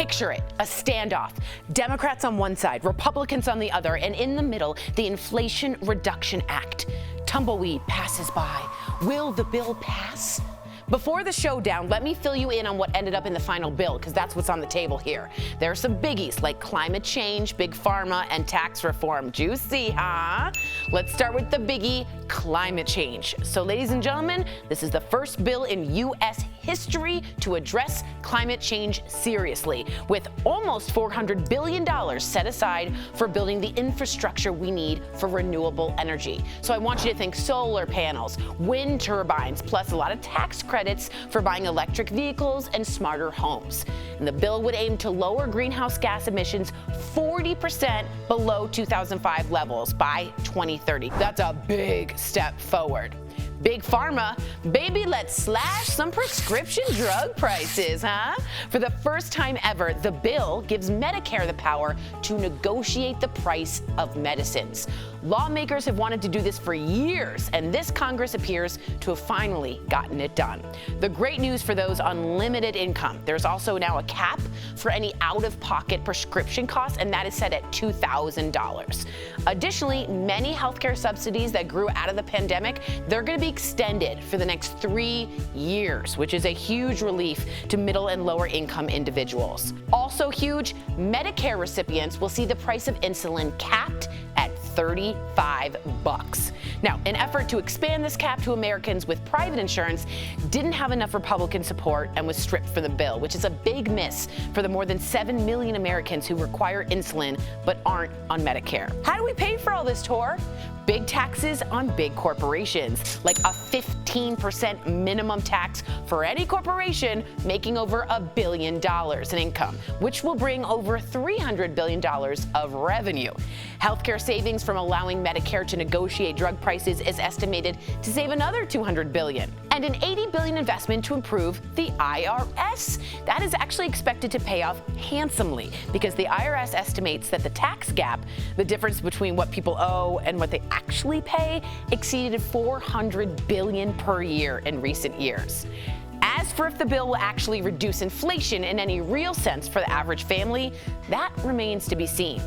Picture it, a standoff. Democrats on one side, Republicans on the other, and in the middle, the Inflation Reduction Act. Tumbleweed passes by. Will the bill pass? Before the showdown, let me fill you in on what ended up in the final bill, because that's what's on the table here. There are some biggies like climate change, big pharma, and tax reform. Juicy, huh? Let's start with the biggie, climate change. So, ladies and gentlemen, this is the first bill in U.S. history to address climate change seriously, with almost $400 billion set aside for building the infrastructure we need for renewable energy. So I want you to think solar panels, wind turbines, plus a lot of tax credits for buying electric vehicles and smarter homes. And the bill would aim to lower greenhouse gas emissions 40% below 2005 levels by 2030. That's a big step forward. Big pharma, baby, let's slash some prescription drug prices, huh? For the first time ever, the bill gives Medicare the power to negotiate the price of medicines. Lawmakers have wanted to do this for years, and this Congress appears to have finally gotten it done. The great news for those on limited income, there's also now a cap for any out-of-pocket prescription costs, and that is set at $2,000. Additionally, many healthcare subsidies that grew out of the pandemic, they're going to be extended for the next 3 years, which is a huge relief to middle and lower income individuals. Also huge, Medicare recipients will see the price of insulin capped at $35. Now, an effort to expand this cap to Americans with private insurance didn't have enough Republican support and was stripped from the bill, which is a big miss for the more than 7 million Americans who require insulin but aren't on Medicare. How do we pay for all this, Tor? Big taxes on big corporations, like a 15% minimum tax for any corporation making over $1 billion in income, which will bring over $300 billion of revenue. Healthcare savings from allowing Medicare to negotiate drug prices is estimated to save another $200 billion. And an $80 billion investment to improve the IRS. That is actually expected to pay off handsomely because the IRS estimates that the tax gap, the difference between what people owe and what they actually pay, exceeded $400 billion per year in recent years. As for if the bill will actually reduce inflation in any real sense for the average family, that remains to be seen.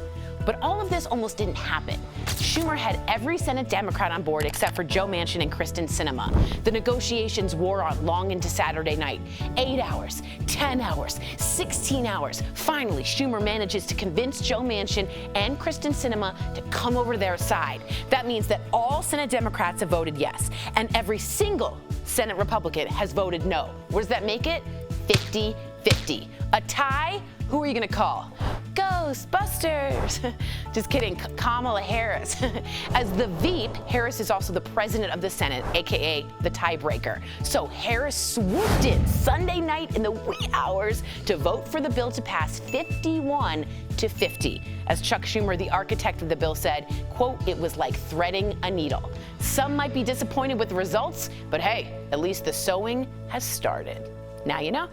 But all of this almost didn't happen. Schumer had every Senate Democrat on board except for Joe Manchin and Kyrsten Sinema. The negotiations wore on long into Saturday night. 8 hours, 10 hours, 16 hours. Finally, Schumer manages to convince Joe Manchin and Kyrsten Sinema to come over to their side. That means that all Senate Democrats have voted yes, and every single Senate Republican has voted no. What does that make it? 50-50. A tie? Who are you going to call? Ghostbusters! Just kidding, Kamala Harris. As the Veep, Harris is also the president of the Senate, aka the tiebreaker. So Harris swooped in Sunday night in the wee hours to vote for the bill to pass 51-50. As Chuck Schumer, the architect of the bill, said, quote, "It was like threading a needle." Some might be disappointed with the results, but hey, at least the sewing has started. Now you know.